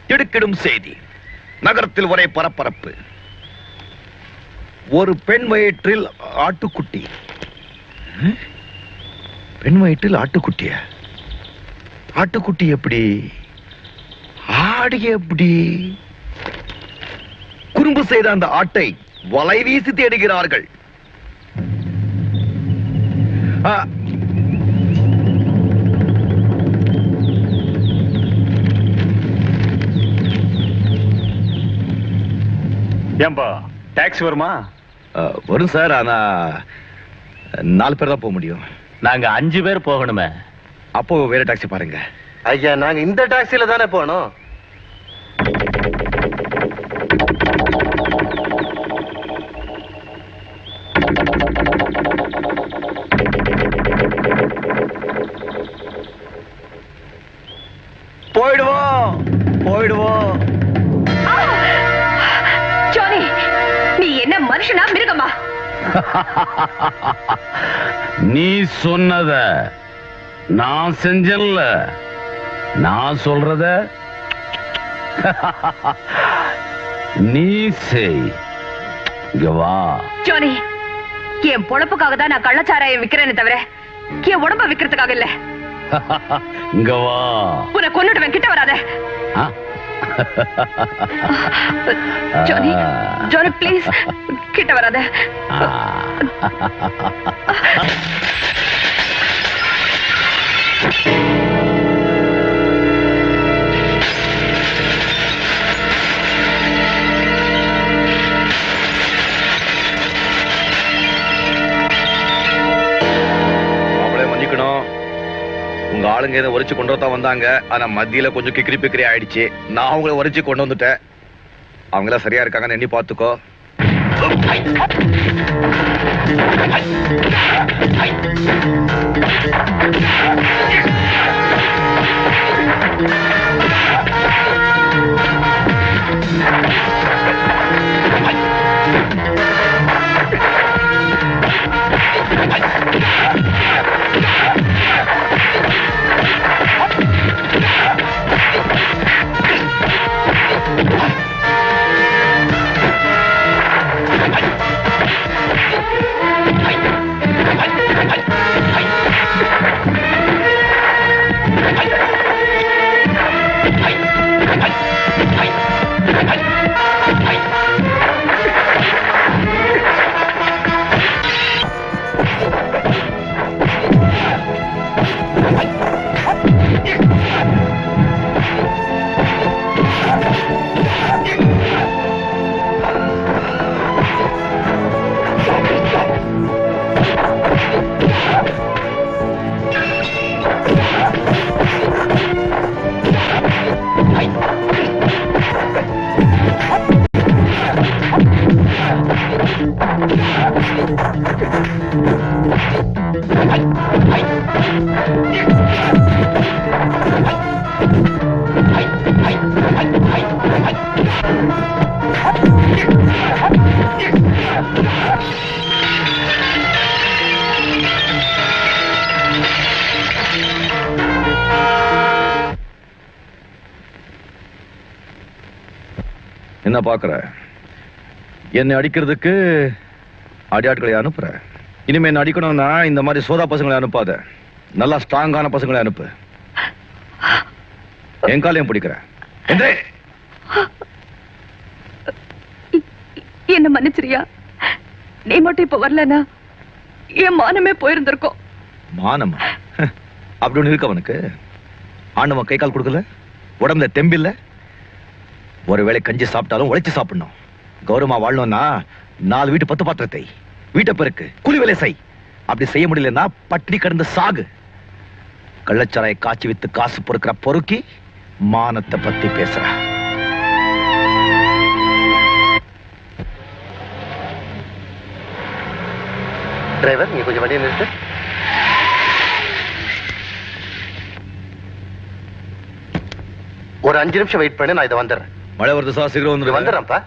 திடுக்கிடும் செய்தி. நகரத்தில் ஒரே பரபரப்பு. ஒரு பெண் வயிற்றில் ஆட்டுக்குட்டி. பெண் வயிற்றில் ஆட்டுக்குட்டிய? ஆட்டுக்குட்டி எப்படி? ஆடு எப்படி? குறும்பு செய்த அந்த ஆட்டை வலை வீசி தேடுகிறார்கள். ஏம்பா டாக்ஸி வருமா? வரும் சார். ஆனா 4 பேர் தான் போக முடியும். நாங்க 5 பேர் போகணுமே. அப்போ வேற டாக்ஸி பாருங்க. ஐயா, நாங்க இந்த டாக்ஸில தானே போனோம். போயிடுவோம். ஜானி, நீ என்ன மனுஷனா மிருகமா? நீ சொன்னத நான் செஞ்சல. நான் சொல்றத நீ செய். இங்க வா. ஜானி, என் பொழப்புக்காக தான் நான் கள்ளச்சாராயம் விக்கிறேன்னு தவிர என் உடம்ப விக்கிறதுக்காக இல்ல. இங்க வா. உன்னை கொன்னுடுவேன், கிட்ட வராத. ஜானி, ஜானி ப்ளீஸ் கிட்ட வராத. உங்க ஆளுங்க இதை உரைச்சு கொண்டு தான் வந்தாங்க. ஆனா மத்தியில கொஞ்சம் கிக்கிரி பிக்கிரி ஆயிடுச்சு. நான் அவங்கள உரைச்சு கொண்டு வந்துட்டேன். அவங்கள சரியா இருக்காங்கன்னு எண்ணி பாத்துக்கோ. என்ன பாக்குற? என்னை அடிக்கிறதுக்கு அடியாட்களை அனுப்புற. இனிமே என்ன அடிக்கணும்னா இந்த மாதிரி சோதா பசங்களை அனுப்பாத. நல்லா ஸ்ட்ராங்கான பசங்களை அனுப்பு. என் காலையும் பிடிக்கிறேன். என்ன மன்னிச்சிரியா? நீ மட்டும் இப்ப வரலனா என் மானமே போயிருந்திருக்கும். மானமா? அப்படி ஒண்ணு இருக்கு அவனுக்கு? ஆண்டவன் கை கால் கொடுக்கல, உடம்புல தெம்பில்ல. ஒருவேளை கஞ்சி சாப்பிட்டாலும் உழைச்சு சாப்பிடணும். கௌரவமா வாழணும்னா 4 வீட்டு 10 பாத்திரத்தை வீட்டை பெருக்கு, கூலி வேலை செய். அப்படி செய்ய முடியலன்னா பட்டினி கடந்து சாகு. கள்ளச்சாராய காய்ச்சி வித்து காசு பொறுக்கிற பொறுக்கி மானத்தை பத்தி பேசுற. டிரைவர், நீங்க கொஞ்சம் வண்டியை நிறுத்து. ஒரு 5 நிமிஷம் வெயிட் பண்ணு, நான் இதை வந்துடுறேன். மழை வருது சார், சீக்கிரம் வந்து வந்துடுறேன்ப்பா.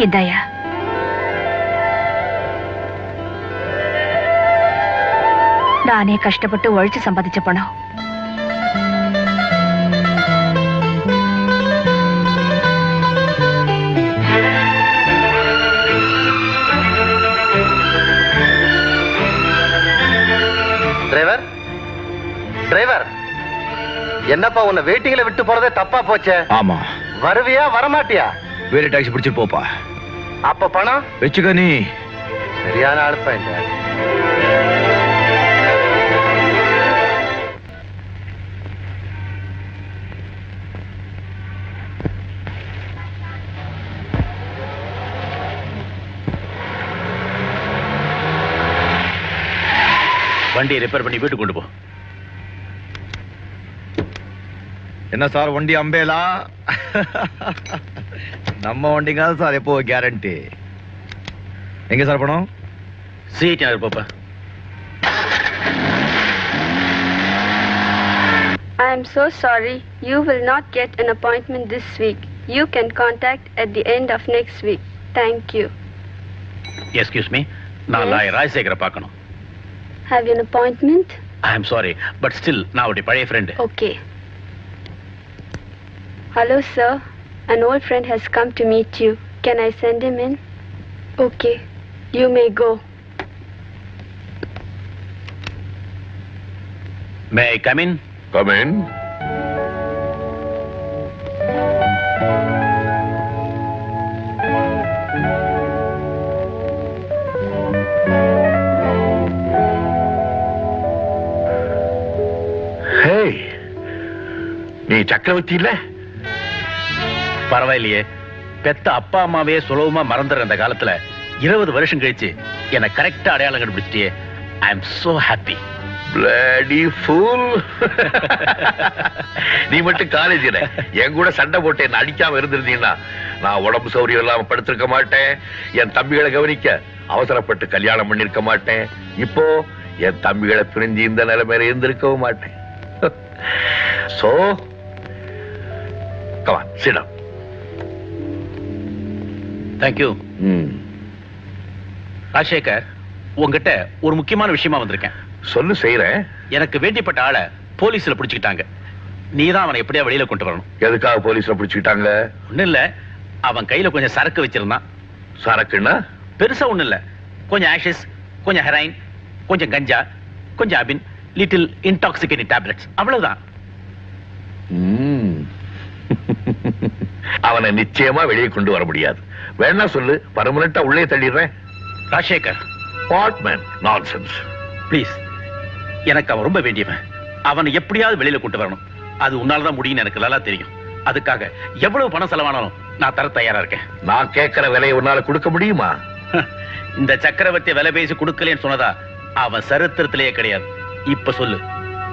இந்தாயா. நானே கஷ்டப்பட்டு உழைச்சு சம்பாதிச்ச பணம். டிரைவர் டிரைவர், என்னப்பா உன்னை வெயிட்டிங்ல விட்டு போறதே தப்பா போச்சே. ஆமா, வருவியா வரமாட்டியா? வேற டாக்ஸி பிடிச்சிட்டு போப்பா. அப்ப பணம் வச்சுக்க. நீ சரியான ஆளுப்பா இந்த. வண்டியை ரிப்பேர் பண்ணி வீட்டுக்கு கொண்டு போ. என்ன சார் வண்டி அம்பேலா? நம்ம வண்டிங்க சார் எப்போ கேரண்டி. எங்க சார் பணம்? சிஐடி நகர் போப்பா. I am so sorry. You will not get an appointment this week. You can contact at the end of next week. Thank you. Excuse me, நான் Yes. லாயர் ராஜசேகரை பார்க்கணும். Have you an appointment? I am sorry, but still நான் அவருடைய பழைய friend. Okay. Hello, sir. An old friend has come to meet you. Can I send him in? Okay. You may go. May I come in? Come in. Hey, நீ சக்கரவர்த்தி இல்ல? பரவாயில்லையே, பெத்த அப்பா அம்மாவே சுலபமா மறந்துற அந்த காலத்துல 20 வருஷம் கழிச்சு என்ன கரெக்டா அடையாளம் கண்டுபிடிச்சிட்டியே. I am so happy. Bloody fool. நீ மட்டும் காலேஜ்ல என் கூட சண்டை போட்டு என்ன அடிக்காம இருந்திருந்தீங்கன்னா நான் உடம்பு சௌரியம் இல்லாம படுத்திருக்க மாட்டேன். என் தம்பிகளை கவனிக்க அவசரப்பட்டு கல்யாணம் பண்ணிருக்க மாட்டேன். இப்போ என் தம்பிகளை பிரிஞ்சு இந்த நிலைமையில இருந்திருக்கவும் மாட்டேன். So, come on, sit down. Thank you. Rajasekar, உங்ககிட்ட ஒரு முக்கியமான விஷயமா வந்திருக்கேன். சொல்லு, செய்யறேன். எனக்கு வேண்டிப்பட்ட ஆளை போலீஸ்ல பிடிச்சுக்கிட்டாங்க. நீதான் அவனை எப்படியா வெளியில கொண்டு வரணும். எதுக்காக போலீஸ்ல பிடிச்சுக்கிட்டாங்க? ஒண்ணு இல்ல, அவன் கையில கொஞ்சம் சரக்கு வச்சிருந்தான். சரக்குன்னா? பெருசா ஒண்ணு இல்ல, கொஞ்சம் ஆஷஸ், கொஞ்சம் ஹெராயின், கொஞ்சம் கஞ்சா, கொஞ்சம் அபின், லிட்டில் இன்டாக்சிகேட்டிங் டேப்லெட்ஸ், அவ்வளவுதான். அவனை நிச்சயமா வெளியே கொண்டு வர முடியாது. வேணா சொல்லு, பர்மனண்டா உள்ளே தள்ளிடுறேன். Rajasekar, what man nonsense. Please, எனக்கு அவன் ரொம்ப வேண்டியவன். அவனை எப்படியாவது வெளியில கொண்டு வரணும். அது உன்னாலதான் முடியும்னு எனக்கு நல்லா தெரியும். அதுக்காக எவ்வளவு பணம் செலவானாலும் நான் தர தயாரா இருக்கேன். நான் கேட்கிற விலையை உன்னால கொடுக்க முடியுமா? இந்த சக்கரவர்த்தி விலை பேசி கொடுக்கலன்னு சொன்னதா அவன் சரித்திரத்திலேயே கிடையாது. இப்ப சொல்லு,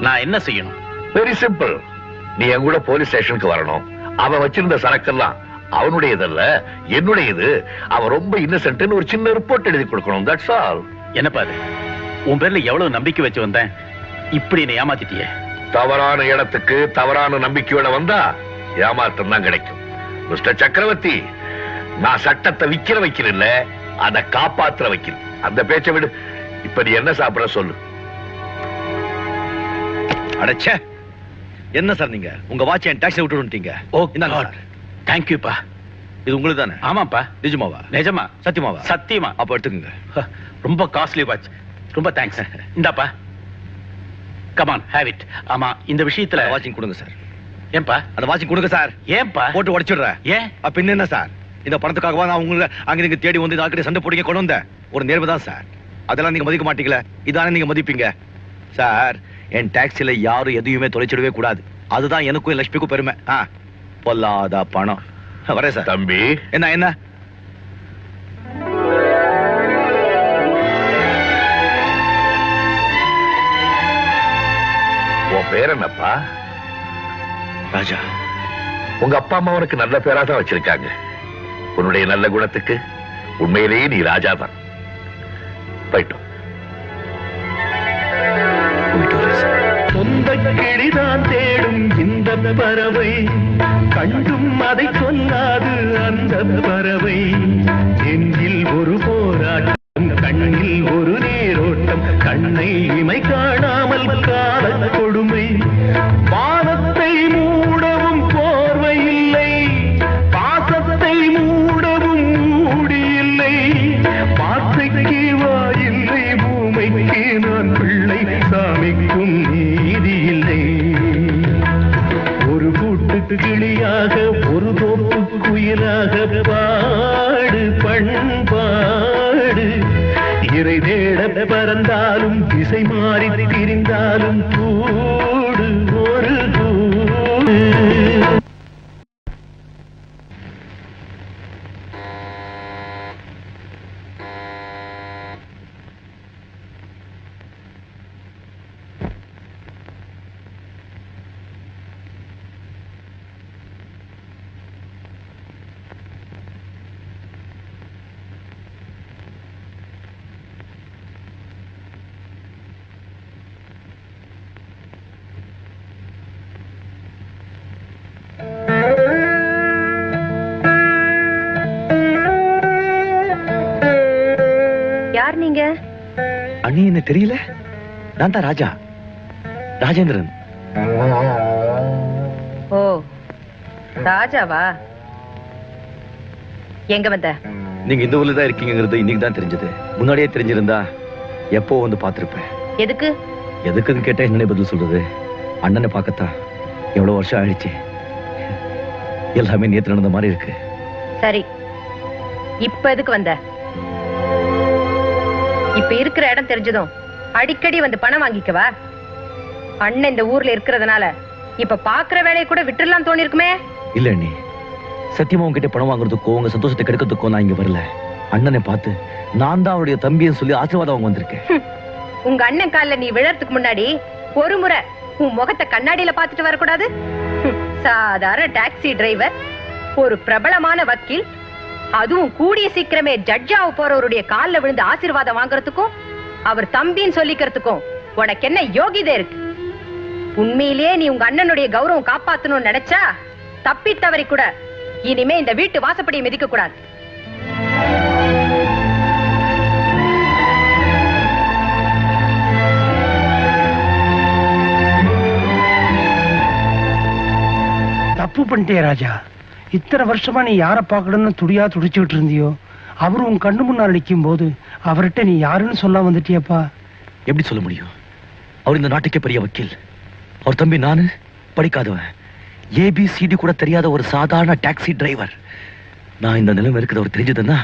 நான் என்ன செய்யணும்? Very simple. நீ என் கூட போலீஸ் ஸ்டேஷனுக்கு வரணும். அவன் வச்சிருந்த சரக்கெல்லாம் அவனுடையதல்ல, என்னுடையது. அவன் ரொம்ப இன்னசென்ட்னு ஒரு சின்ன ரிப்போர்ட் எழுதி கொடுக்கணும். That's all. என்னப்பா அது? உன் பேர்ல எவ்வளவு நம்பிக்கை வச்சு வந்தேன், இப்படி என்னை ஏமாத்திட்டியே. தவறான இடத்துக்கு தவறான நம்பிக்கையோட வந்தா ஏமாற்றம் தான் கிடைக்கும். மிஸ்டர் சக்கரவர்த்தி, நான் சட்டத்தை விக்கிற வைக்கிறேன், அதை காப்பாத்துற வைக்கிறேன். அந்த பேச்சை விடு. இப்ப நீ என்ன சாப்பிட சொல்லு. அடச்சே, என்ன சார் நீங்க உங்க வாட்ச் என் டாக்ஸி விட்டு வந்துட்டீங்க. ஓ, இந்தாங்க சார். தேங்க்யூப்பா. இது உங்களுக்கு தானே? ஆமாப்பா. நிஜமாவா? நிஜமா. சத்தியமாவா? சத்தியமா. அப்ப எடுத்துக்கங்க. ரொம்ப காஸ்ட்லி வாட்ச். ரொம்ப தேங்க்ஸ். இந்தாப்பா, கமான், ஹேவ் இட். ஆமா, இந்த விஷயத்துல வாட்சிங் கொடுங்க சார். ஏன்பா? அந்த வாட்சிங் கொடுங்க சார். ஏன்பா? போட்டு உடைச்சிடுறேன். ஏன்? அப்ப என்ன சார், இந்த பணத்துக்காகவா நான் உங்களை அங்க நீங்க தேடி வந்து நாக்கிட்ட சண்டை போடுங்க கொண்டு வந்தேன். ஒரு நேர்மை தான் சார். அதெல்லாம் நீங்க மதிக்க மாட்டீங்களே, இதானே நீங்க மதிப்பீங்க சார். என் டாக்ஸில யாரும் எதையுமே தொலைச்சிடவே கூடாது. அதுதான் எனக்கும் லட்சுமிக்கும் பெருமை. பொல்லாத பணம். வரேன் சார். தம்பி, என்ன என்ன உன் பேர் என்னப்பா? ராஜா. உங்க அப்பா அம்மா உனக்கு நல்ல பேரா தான் வச்சிருக்காங்க. உன்னுடைய நல்ல குணத்துக்கு உண்மையிலேயே நீ ராஜா தான். போயிட்டு போயிட்டு வரேன் சார். சொந்த கிளிதான் தேடும் இந்த இந்த பறவை கண்டும் அதை சொல்லாது அந்த பறவை நெஞ்சில் ஒரு போராட்டம் கண்ணில் ஒரு நேரோட்டம் கண்ணை இமை காணாமல் கால கொடுமை வானத்தை மூடவும் போர்வை இல்லை பாசத்தை மூடவும் மூடி இல்லை வார்த்தைக்கு வாயில்லை பூமைக்கு நான் பிள்ளை சாமிக்கும் நீதி இல்லை ஒரு கூட்டு கிளியாக ஒரு தோப்பு குயிலாக பாடு பண்பாடு இறை தேட பறந்தாலும் திசை மாறி திரிந்தாலும் கூடு ஒரு கூடு. யார் நீங்க? அண்ணி என்ன தெரியல? நான் தான் ராஜா, ராஜேந்திரன். ஓ ராஜாவா? எங்க வந்த? நீங்க இந்த ஊர்ல தான் இருக்கீங்கிறது இன்னைக்கு தான் தெரிஞ்சது. முன்னாடியே தெரிஞ்சிருந்தா எப்போ வந்து பார்த்திருப்பேன். எதுக்கு? எதுக்குன்னு கேட்டா என்னன்னு பதில் சொல்றது? அண்ணனை பார்க்கத்தான். எவ்வளவு வருஷம் ஆயிடுச்சு. எல்லாமே நேத்து நடந்த மாதிரி இருக்கு. சரி, இப்ப எதுக்கு வந்த? இப்ப இருக்கிற இடம் தெரிஞ்சதும் அடிக்கடி வந்து பணம் வாங்கிக்கவா? அண்ணன் இந்த ஊர்ல இருக்கிறதுனால இப்ப பாக்குற வேலையை கூட விட்டுறலாம் தோணி இருக்குமே. இல்ல அண்ணி, சத்தியமா உங்ககிட்ட பணம் வாங்குறதுக்கோ உங்க சந்தோஷத்தை கெடுக்கிறதுக்கோ நான் இங்க வரல. அண்ணனை பார்த்து நான் தான் அவருடைய தம்பின்னு சொல்லி ஆசீர்வாதம் வாங்க வந்திருக்கேன். உங்க அண்ணன் கால்ல நீ விழறதுக்கு முன்னாடி ஒரு முறை உன் முகத்தை கண்ணாடியில பாத்துட்டு வரக்கூடாது? சாதாரண டாக்ஸி டிரைவர், ஒரு பிரபலமான வக்கீல், அதுவும் கூடிய சீக்கிரமே ஜட்ஜாவ போறவருடைய கால்ல விழுந்து ஆசீர்வாதம் வாங்குறதுக்கும் அவர் தம்பின்னு சொல்லிக்கிறதுக்கும் உனக்கு என்ன யோகிதை இருக்கு? உண்மையிலேயே நீ உங்க அண்ணனுடைய கௌரவம் காப்பாத்தணும்னு நினைச்சா தப்பி தவறி கூட இனிமே இந்த வீட்டு வாசப்படியை மிதிக்க கூடாது. தப்பு பண்ணிட்டே ராஜா. இத்தனை வருஷமா நீ யாரை பார்க்கணும்னு துடியா துடிச்சுக்கிட்டு இருந்தியோ, அவரு உன் கண்ணு முன்னாடி நிற்கும் போது அவர்கிட்ட நீ யாருன்னு சொல்ல வந்துட்டியப்பா. எப்படி சொல்ல முடியும்? அவர் இந்த நாட்டுக்கே பெரிய வக்கீல். அவர் தம்பி நானு படிக்காதவன், ஏபிசிடி கூட தெரியாத ஒரு சாதாரண டாக்ஸி டிரைவர். நான் இந்த நிலைமை இருக்கிறது அவர் தெரிஞ்சதுன்னா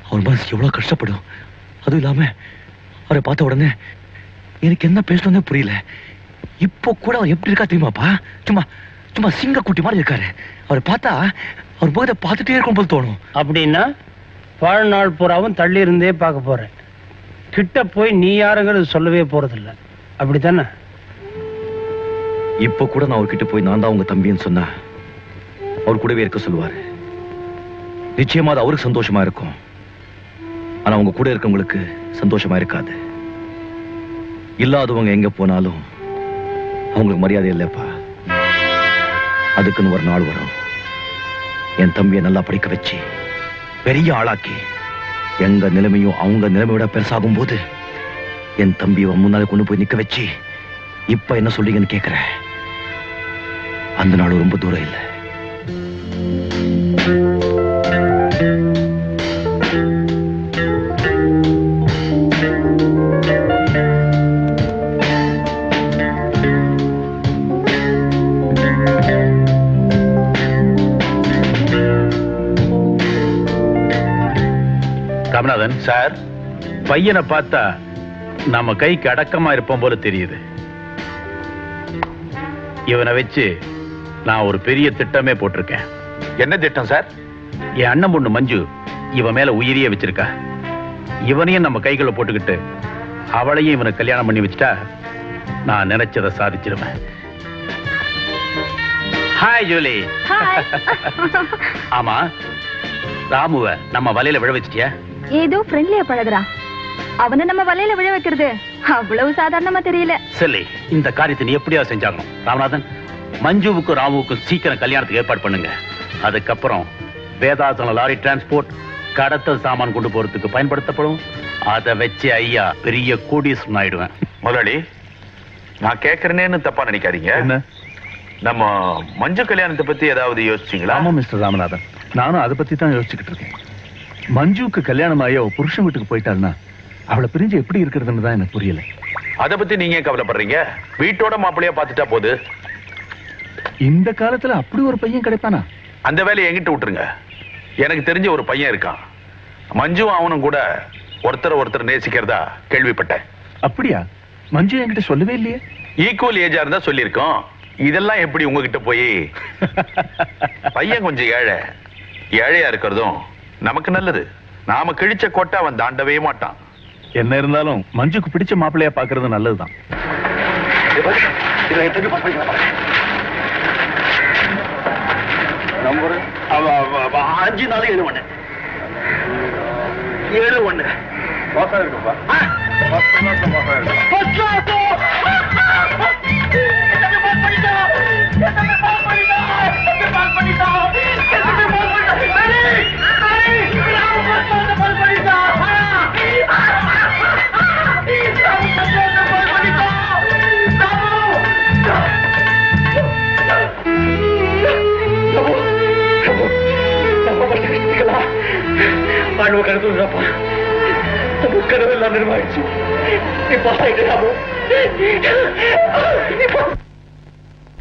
அவர் மனசு எவ்வளவு கஷ்டப்படும். அதுவும் இல்லாம அவரை பார்த்த உடனே எனக்கு என்ன பேசணும்னே புரியல. இப்போ கூட அவர் எப்படி இருக்கா தெரியுமாப்பா? சும்மா சும்மா சிங்க குட்டி மாதிரி இருக்காரு. அவரை பார்த்தா அவர் முகத்தை பார்த்துட்டே இருக்கும் போது தோணும். அப்படின்னா வாழ்நாள் பூராவும் தள்ளி இருந்தே பார்க்க போறேன். கிட்ட போய் நீ யாருங்கிறது சொல்லவே போறதில்ல, அப்படித்தானே? இப்போ கூட நான் அவர்கிட்ட போய் நான் தான் உங்க தம்பின்னு சொன்னா அவர் கூடவே இருக்க சொல்லுவாரு. நிச்சயமா அது அவருக்கு சந்தோஷமா இருக்கும். ஆனா உங்க கூட இருக்கவங்களுக்கு சந்தோஷமா இருக்காது. இல்லாதவங்க எங்க போனாலும் அவங்களுக்கு மரியாதை இல்லப்பா. அதுக்குன்னு ஒரு நாள் வரும், என் தம்பியை நல்லா படிக்க வச்சு பெரிய ஆளாக்கி எங்க நிலைமையும் அவங்க நிலைமையோட பெருசாகும் போது என் தம்பியை முன்னால கொண்டு போய் நிக்க வச்சு இப்ப என்ன சொல்றீங்கன்னு கேக்குறேன். அந்த நாள் ரொம்ப தூரம் இல்லை. ராமநாதன் சார், பையனை பார்த்தா நம்ம கைக்கு அடக்கமா இருப்போம் போல தெரியுது. இவனை வச்சு நான் ஒரு பெரிய திட்டமே போட்டிருக்கேன். என்ன திட்டம் சார்? என் அண்ணன் பொண்ணு மஞ்சு இவன் மேல உயிரியே வச்சிருக்கா. இவனையும் நம்ம கைகளை போட்டுக்கிட்டு அவளையும் இவனை கல்யாணம் பண்ணி வச்சுட்டா நான் நினைச்சதை சாதிச்சிருவேன். Hi Julie. ஆமா, ராமுவ நம்ம வலையில விழ வச்சிட்டியா? ஏதோ ஃப்ரெண்ட்லியா பழகுறா. அவனை நம்ம வலையில விழ வைக்கிறது அவ்வளவு சாதாரணமா தெரியல. சரி, இந்த காரியத்தை நீ எப்படியா செஞ்சாகணும். ராமநாதன், மஞ்சுவுக்கும் ராமுவுக்கும் சீக்கிரம் கல்யாணத்துக்கு ஏற்பாடு பண்ணுங்க. அதுக்கப்புறம் வேதாசன லாரி டிரான்ஸ்போர்ட் கடத்தல் சாமான் கொண்டு போறதுக்கு பயன்படுத்தப்படும். அதை வச்சு ஐயா பெரிய கோடீஸ்வரன் ஆயிடுவேன். முதலாளி, நான் கேட்கறேன்னு தப்பா நினைக்காதீங்க. என்ன? நம்ம மஞ்சு கல்யாணத்தை பத்தி ஏதாவது யோசிச்சீங்களா? ஆமா மிஸ்டர் ராமநாதன், நானும் அதை பத்தி தான் யோசிச்சுக்கிட்டு இருக்கேன். மஞ்சுவுக்கு கல்யாணம் ஆகி அவ புருஷன் வீட்டுக்கு போயிட்டாள்னா அவளை பிரிஞ்சு எப்படி இருக்கிறதுன்னு தான் எனக்கு புரியல. அதை பத்தி நீங்க ஏன் கவலைப்படுறீங்க? வீட்டோட மாப்பிள்ளையா பார்த்துட்டா போது. இந்த காலத்துல அப்படி ஒரு பையன் கிடைப்பானா? அந்த வேலையை என்கிட்ட விட்டுருங்க. எனக்கு தெரிஞ்ச ஒரு பையன் இருக்கான். மஞ்சுவும் அவனும் கூட ஒருத்தர் நேசிக்கிறதா கேள்விப்பட்டேன். அப்படியா? மஞ்சு என்கிட்ட சொல்லவே இல்லையே. ஈக்குவல் ஏஜா இருந்தா சொல்லியிருக்கோம். இதெல்லாம் எப்படி உங்ககிட்ட போய்? பையன் கொஞ்சம் ஏழையா இருக்கிறதும் நமக்கு நல்லது. நாம கிழிச்ச கோட்டை அவன் தாண்டவே மாட்டான். என்ன இருந்தாலும் மஞ்சுக்கு பிடிச்ச மாப்பிள்ளையா பாக்குறது நல்லதுதான். 5-4-7-1 மோசம் இருக்குப்பா. ஆழ்வு கருதுப்பா, கனவெல்லாம் நிர்வாகிச்சு. நீ பாஸ் ஆயிட்டு